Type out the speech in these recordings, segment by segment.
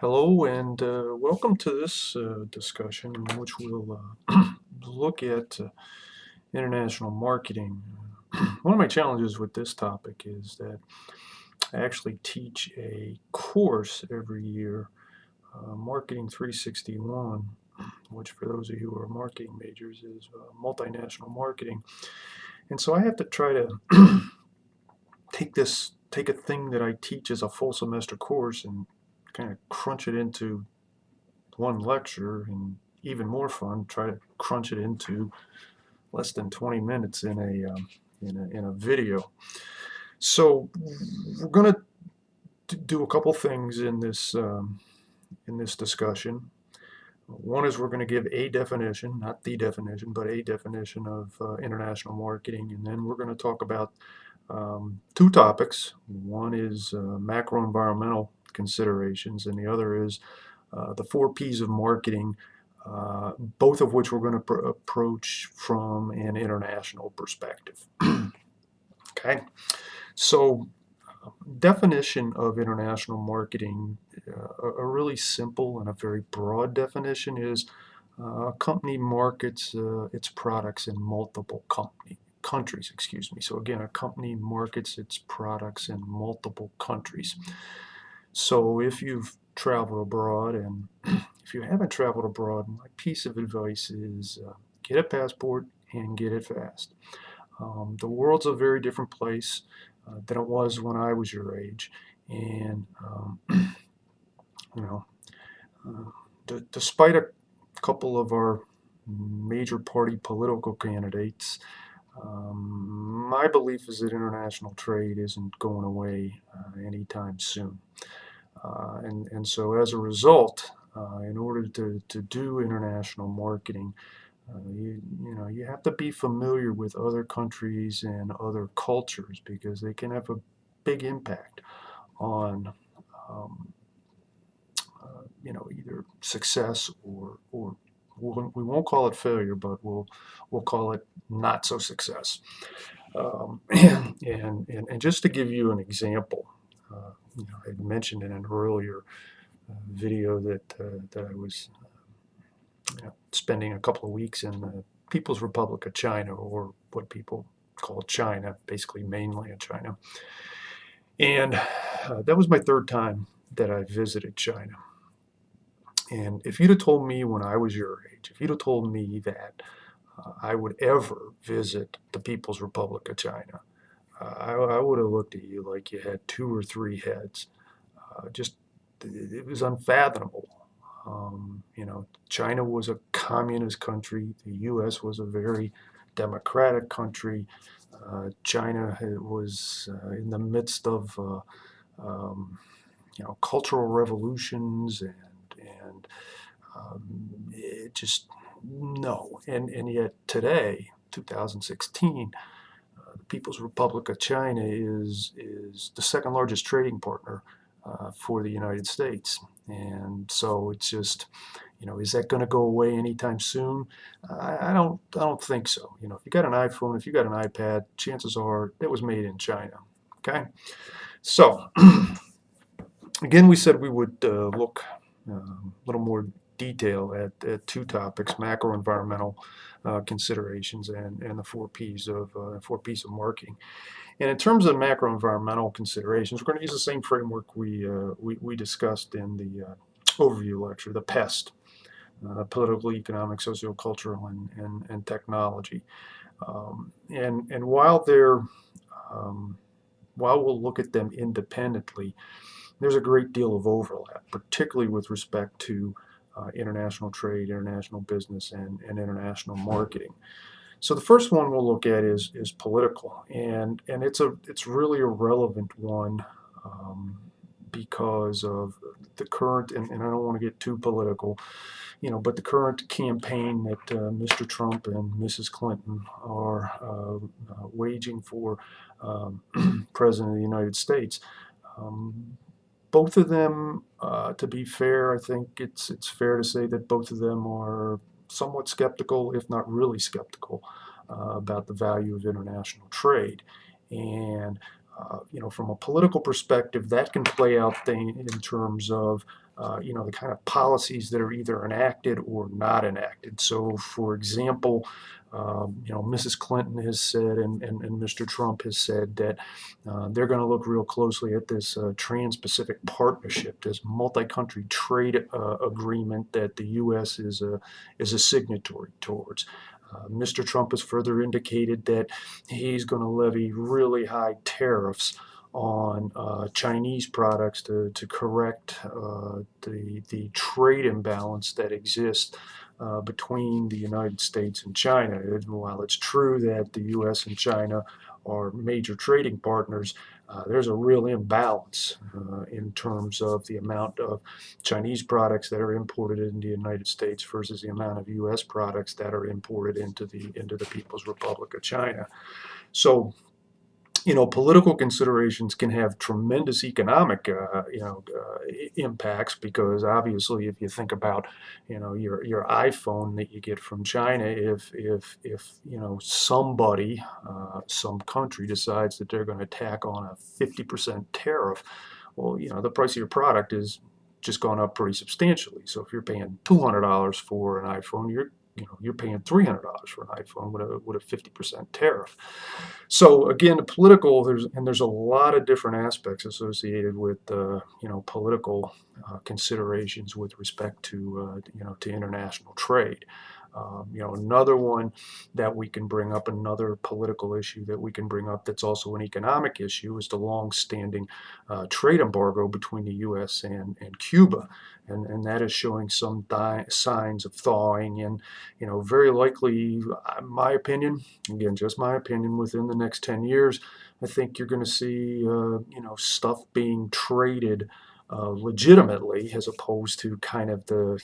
Hello and welcome to this discussion in which we'll look at international marketing. One of my challenges with this topic is that I actually teach a course every year, Marketing 361, which for those of you who are marketing majors is multinational marketing. And so I have to try to take a thing that I teach as a full semester course and kind of crunch it into one lecture, and even more fun, try to crunch it into less than 20 minutes in a video. So we're going to do a couple things in this discussion. One is we're going to give a definition, not the definition, but a definition of international marketing, and then we're going to talk about two topics. One is macro environmental considerations, and the other is the four P's of marketing, both of which we're going to approach from an international perspective. Okay, so definition of international marketing, a really simple and a very broad definition is a company markets its products in multiple countries, excuse me. So again, a company markets its products in multiple countries. So if you've traveled abroad, and if you haven't traveled abroad, my piece of advice is get a passport and get it fast. The world's a very different place than it was when I was your age, and you know, despite a couple of our major party political candidates, my belief is that international trade isn't going away anytime soon. And so as a result, in order to do international marketing, you have to be familiar with other countries and other cultures because they can have a big impact on either success or we won't call it failure, but we'll call it not so success. And just to give you an example, I mentioned in an earlier video that I was spending a couple of weeks in the People's Republic of China, or what people call China, basically mainland China. And that was my third time that I visited China. And if you'd have told me when I was your age, if you'd have told me that I would ever visit the People's Republic of China, I would have looked at you like you had two or three heads. Just it was unfathomable. China was a communist country. The U.S. was a very democratic country. China was in the midst of cultural revolutions and it just no. And yet today, 2016, the People's Republic of China is the second largest trading partner for the United States. And so it's just, is that going to go away anytime soon? I don't think so. If you got an iPhone, if you got an iPad, chances are it was made in China. Okay, so again, we said we would look a little more detail at two topics: macro environmental considerations and the four P's of marketing. And in terms of macro environmental considerations, we're going to use the same framework we discussed in the overview lecture, the PEST, political, economic, sociocultural, and technology. And while we'll look at them independently, there's a great deal of overlap, particularly with respect to international trade, international business, and international marketing. So the first one we'll look at is political, and it's really a relevant one because of the current, and I don't want to get too political, but the current campaign that Mr. Trump and Mrs. Clinton are waging for President of the United States. Both of them, to be fair, I think it's fair to say that both of them are somewhat skeptical, if not really skeptical, about the value of international trade. And from a political perspective, that can play out in terms of the kind of policies that are either enacted or not enacted. So, for example, Mrs. Clinton has said and Mr. Trump has said that they're going to look real closely at this Trans-Pacific Partnership, this multi-country trade agreement that the U.S. is a signatory towards. Mr. Trump has further indicated that he's going to levy really high tariffs on Chinese products to correct the trade imbalance that exists between the United States and China. And while it's true that the U.S. and China are major trading partners, there's a real imbalance in terms of the amount of Chinese products that are imported into the United States versus the amount of U.S. products that are imported into the People's Republic of China. So, political considerations can have tremendous economic, impacts, because obviously, if you think about, your iPhone that you get from China, if somebody, some country decides that they're going to tack on a 50% tariff, well, the price of your product is just gone up pretty substantially. So if you're paying $200 for an iPhone, you're paying $300 for an iPhone with a 50% tariff. So again, there's a lot of different aspects associated with political considerations with respect to to international trade. Another one that we can bring up, another political issue that we can bring up that's also an economic issue, is the long-standing trade embargo between the U.S. and Cuba. And that is showing some signs of thawing, and very likely, my opinion, again, just my opinion, within the next 10 years, I think you're going to see stuff being traded legitimately, as opposed to kind of the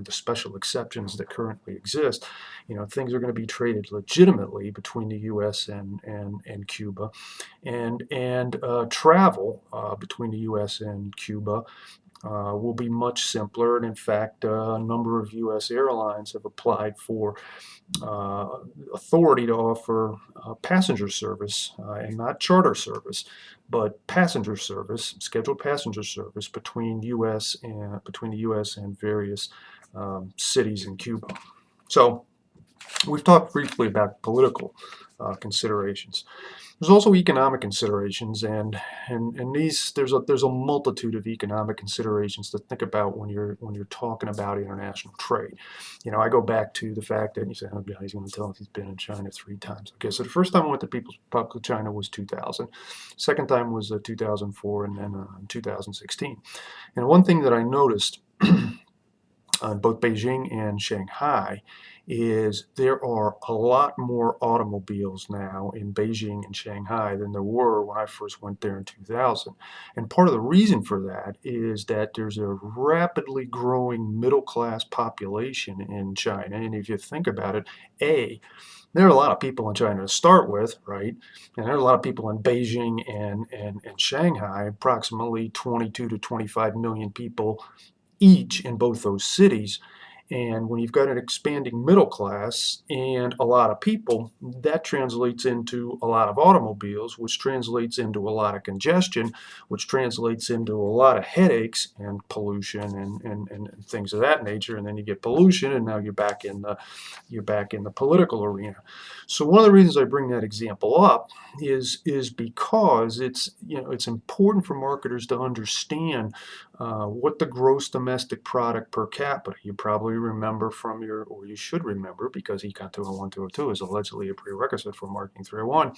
special exceptions that currently exist. Things are going to be traded legitimately between the U.S. and Cuba, and travel between the U.S. and Cuba will be much simpler. And in fact, a number of U.S. airlines have applied for authority to offer passenger service, and not charter service, but passenger service, scheduled passenger service between the U.S. and various cities in Cuba. So we've talked briefly about political considerations. There's also economic considerations, and these there's a multitude of economic considerations to think about when you're talking about international trade. I go back to the fact that you say, oh, yeah, he's going to tell us he's been in China 3 times. Okay, so the first time I went to People's Republic of China was 2000. Second time was 2004, and then 2016. And one thing that I noticed on both Beijing and Shanghai is there are a lot more automobiles now in Beijing and Shanghai than there were when I first went there in 2000. And part of the reason for that is that there's a rapidly growing middle-class population in China. And if you think about it, there are a lot of people in China to start with, right? And there are a lot of people in Beijing and Shanghai, approximately 22 to 25 million people each in both those cities. And when you've got an expanding middle class and a lot of people, that translates into a lot of automobiles, which translates into a lot of congestion, which translates into a lot of headaches and pollution and things of that nature. And then you get pollution, and now you're back in the political arena. So one of the reasons I bring that example up is because it's important for marketers to understand what the gross domestic product per capita. You probably remember or you should remember, because Econ 201, 202 is allegedly a prerequisite for Marketing 301.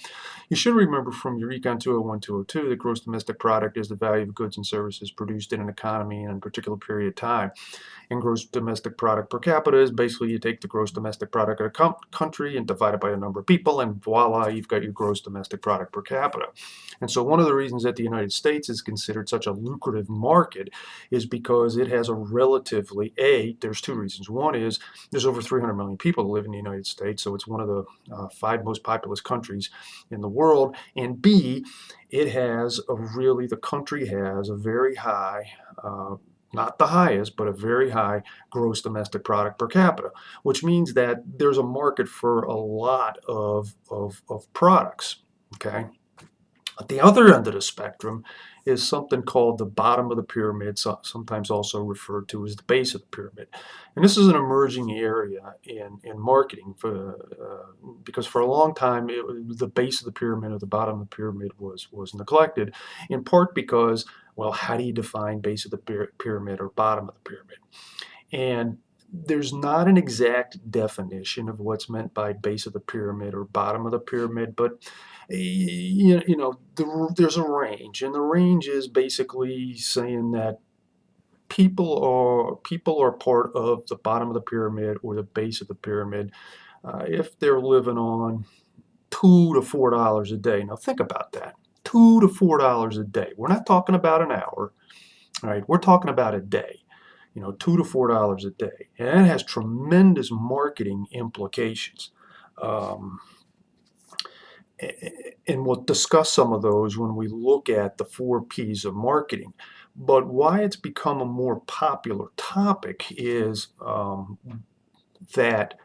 You should remember from your Econ 201, 202 that gross domestic product is the value of goods and services produced in an economy in a particular period of time. And gross domestic product per capita is basically you take the gross domestic product of a country and divide it by the number of people, and voila, you've got your gross domestic product per capita. And so one of the reasons that the United States is considered such a lucrative market is because it has a relatively, there's 2 reasons. One is there's over 300 million people who live in the United States, so it's one of the 5 most populous countries in the world. And B, the country has a very high, not the highest, but a very high gross domestic product per capita, which means that there's a market for a lot of products, okay? At the other end of the spectrum is something called the bottom of the pyramid, sometimes also referred to as the base of the pyramid. And this is an emerging area in marketing because for a long time the base of the pyramid or the bottom of the pyramid was neglected, in part because, well, how do you define base of the pyramid or bottom of the pyramid? And there's not an exact definition of what's meant by base of the pyramid or bottom of the pyramid, but there's a range, and the range is basically saying that people are part of the bottom of the pyramid or the base of the pyramid if they're living on $2 to $4 a day. Now think about that. $2 to $4 a day. We're not talking about an hour, right? We're talking about a day. $2 to $4 a day, and that has tremendous marketing implications. And we'll discuss some of those when we look at the 4 P's of marketing. But why it's become a more popular topic is that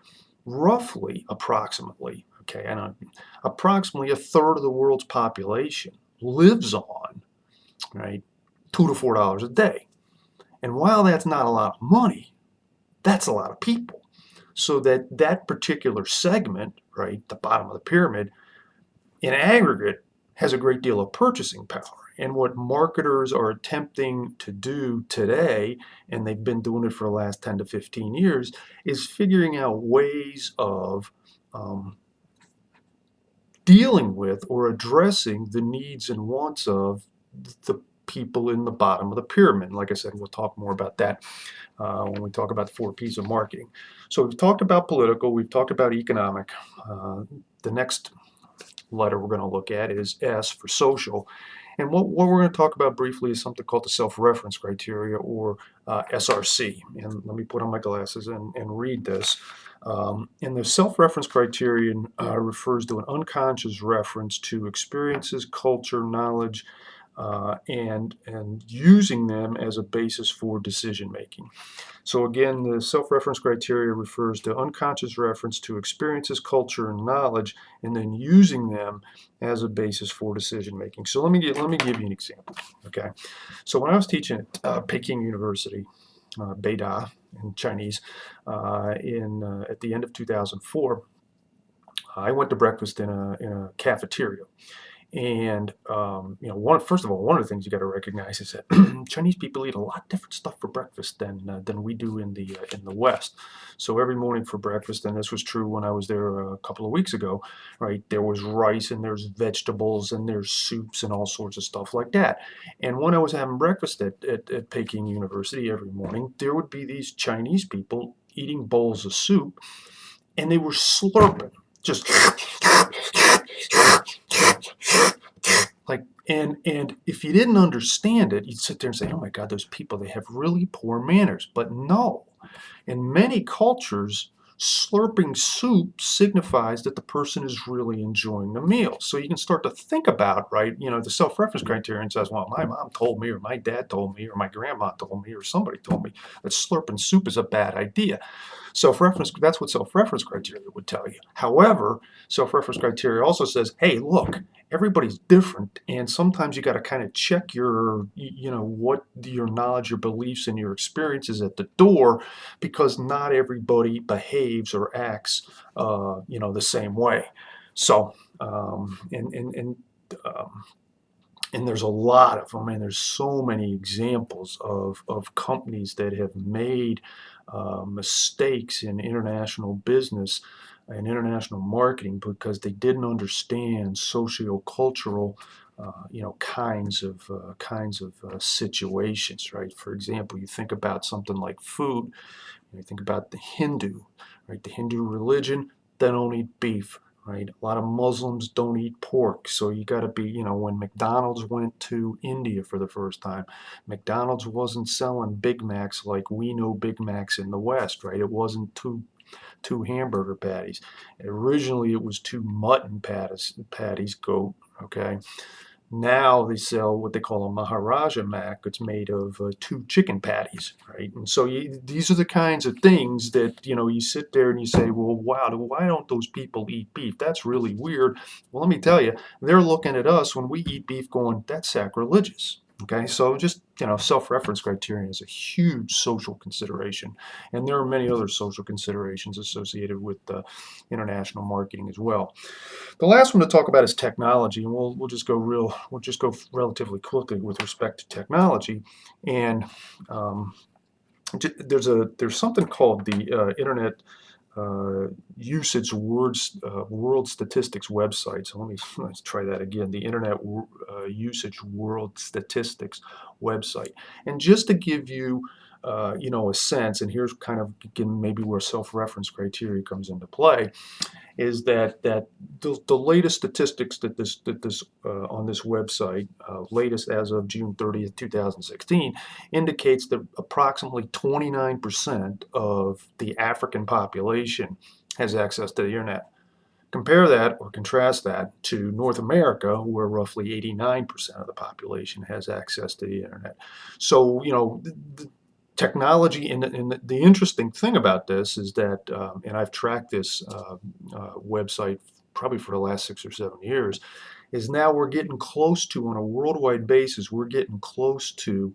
approximately a third of the world's population lives on, right, $2 to $4 a day. And while that's not a lot of money, that's a lot of people. So that particular segment, right, the bottom of the pyramid, in aggregate, has a great deal of purchasing power. And what marketers are attempting to do today, and they've been doing it for the last 10 to 15 years, is figuring out ways of dealing with or addressing the needs and wants of the people in the bottom of the pyramid. Like I said, we'll talk more about that when we talk about the 4 P's of marketing. So we've talked about political, we've talked about economic. The next letter we're going to look at is S for social. And what we're going to talk about briefly is something called the self-reference criteria, or SRC. And let me put on my glasses and read this. And the self-reference criterion refers to an unconscious reference to experiences, culture, knowledge, and using them as a basis for decision making. So again, the self-reference criteria refers to unconscious reference to experiences, culture, and knowledge, and then using them as a basis for decision making. So let me give you an example. Okay, so when I was teaching at Peking University, Beida in Chinese, at the end of 2004, I went to breakfast in a cafeteria. And first of all, one of the things you got to recognize is that Chinese people eat a lot different stuff for breakfast than we do in the West. So every morning for breakfast, and this was true when I was there a couple of weeks ago, right? There was rice and there's vegetables and there's soups and all sorts of stuff like that. And when I was having breakfast at Peking University every morning, there would be these Chinese people eating bowls of soup, and they were slurping, just like, and if you didn't understand it, you'd sit there and say, oh my God, those people, they have really poor manners. But no, in many cultures, slurping soup signifies that the person is really enjoying the meal. So you can start to think about, right, the self-reference criterion says, well, my mom told me, or my dad told me, or my grandma told me, or somebody told me that slurping soup is a bad idea. Self-reference, that's what self-reference criteria would tell you. However, self-reference criteria also says, hey, look, everybody's different, and sometimes you got to kind of check what your knowledge, your beliefs, and your experiences at the door, because not everybody behaves or acts, the same way. So, and there's a lot of them, and there's so many examples of companies that have made mistakes in international business and international marketing because they didn't understand socio-cultural kinds of situations, right? For example, you think about something like food. You think about the Hindu, right? The Hindu religion, they don't eat beef, right? A lot of Muslims don't eat pork. So you got to be, when McDonald's went to India for the first time, McDonald's wasn't selling Big Macs like we know Big Macs in the West, right? It wasn't two hamburger patties. Originally, it was 2 mutton patties, goat, okay? Now they sell what they call a Maharaja Mac. It's made of 2 chicken patties, right? And so these are the kinds of things that, you sit there and you say, well, wow, why don't those people eat beef? That's really weird. Well, let me tell you, they're looking at us when we eat beef going, that's sacrilegious. Okay, so just, self-reference criterion is a huge social consideration, and there are many other social considerations associated with international marketing as well. The last one to talk about is technology, and we'll just go relatively quickly with respect to technology. And um, there's something called the Internet usage world statistics website. So let's try that again. The Internet usage world statistics website. And just to give you a sense, and here's kind of again maybe where self-reference criteria comes into play, is that the latest statistics that this on this website, latest as of June 30th, 2016, indicates that approximately 29% of the African population has access to the internet. Compare that or contrast that to North America, where roughly 89% of the population has access to the internet. So, the technology, and the interesting thing about this is that, and I've tracked this website probably for the last 6 or 7 years, is now we're getting close to, on a worldwide basis, we're getting close to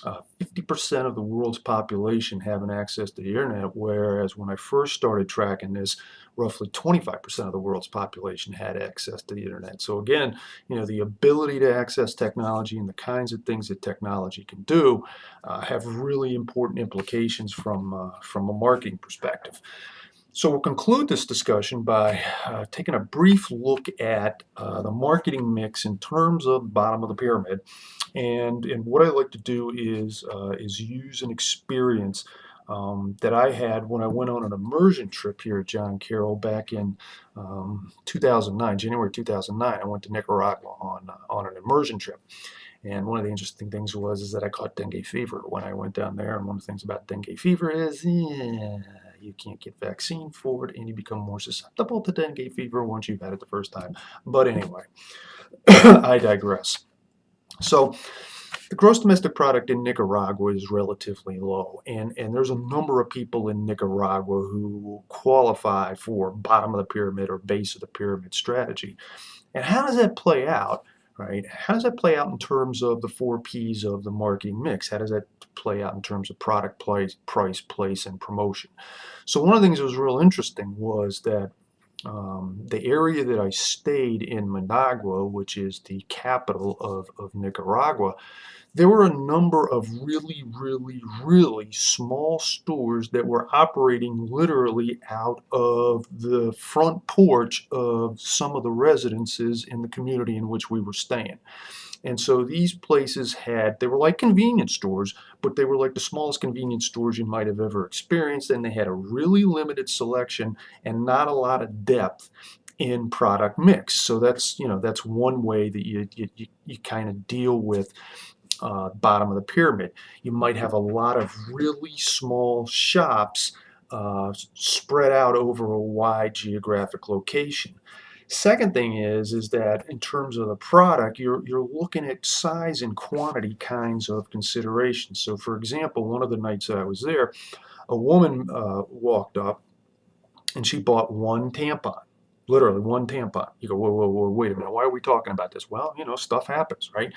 50% of the world's population having access to the internet, whereas when I first started tracking this, roughly 25% of the world's population had access to the internet. So again, the ability to access technology and the kinds of things that technology can do have really important implications from a marketing perspective. So we'll conclude this discussion by taking a brief look at the marketing mix in terms of bottom of the pyramid. And what I like to do is use an experience that I had when I went on an immersion trip here at John Carroll back in 2009, January 2009. I went to Nicaragua on an immersion trip. And one of the interesting things is that I caught dengue fever when I went down there. And one of the things about dengue fever is, you can't get vaccine for it, and you become more susceptible to dengue fever once you've had it the first time. But anyway, I digress. So the gross domestic product in Nicaragua is relatively low, and there's a number of people in Nicaragua who qualify for bottom of the pyramid or base of the pyramid strategy. And how does that play out, right? How does that play out in terms of the 4 Ps of the marketing mix? How does that play out in terms of product, price, place, and promotion? So one of the things that was real interesting was that the area that I stayed in, Managua, which is the capital of Nicaragua, there were a number of really, really, really small stores that were operating literally out of the front porch of some of the residences in the community in which we were staying. And so these places they were like convenience stores, but they were like the smallest convenience stores you might have ever experienced. And they had a really limited selection and not a lot of depth in product mix. So that's one way that you kind of deal with bottom of the pyramid. You might have a lot of really small shops spread out over a wide geographic location. Second thing is that in terms of the product, you're looking at size and quantity kinds of considerations. So, for example, one of the nights that I was there, a woman walked up and she bought one tampon. Literally one tampon. You go, whoa, whoa, whoa, wait a minute. Why are we talking about this? Well, stuff happens, right?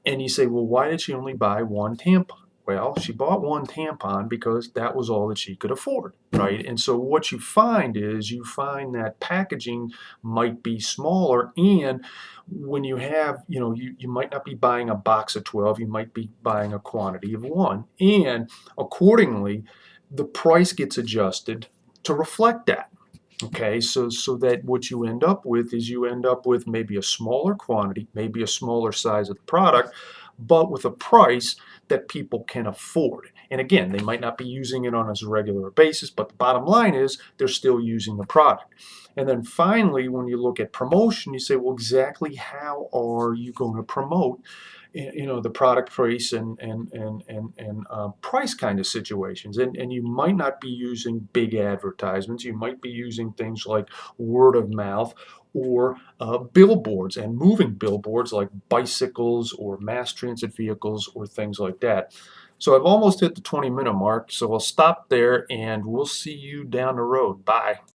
And you say, well, why did she only buy one tampon? Well, she bought one tampon because that was all that she could afford, right? And so what you find that packaging might be smaller, and when you have, you might not be buying a box of 12, you might be buying a quantity of one. And accordingly, the price gets adjusted to reflect that. Okay, so that what you end up with is maybe a smaller quantity, maybe a smaller size of the product, but with a price that people can afford. And again, they might not be using it on a regular basis, but the bottom line is they're still using the product. And then finally, when you look at promotion, you say, well, exactly how are you going to promote the product price and price kind of situations, and you might not be using big advertisements. You might be using things like word of mouth or billboards, and moving billboards like bicycles or mass transit vehicles or things like that. So I've almost hit the 20-minute mark, so I'll stop there and we'll see you down the road. Bye.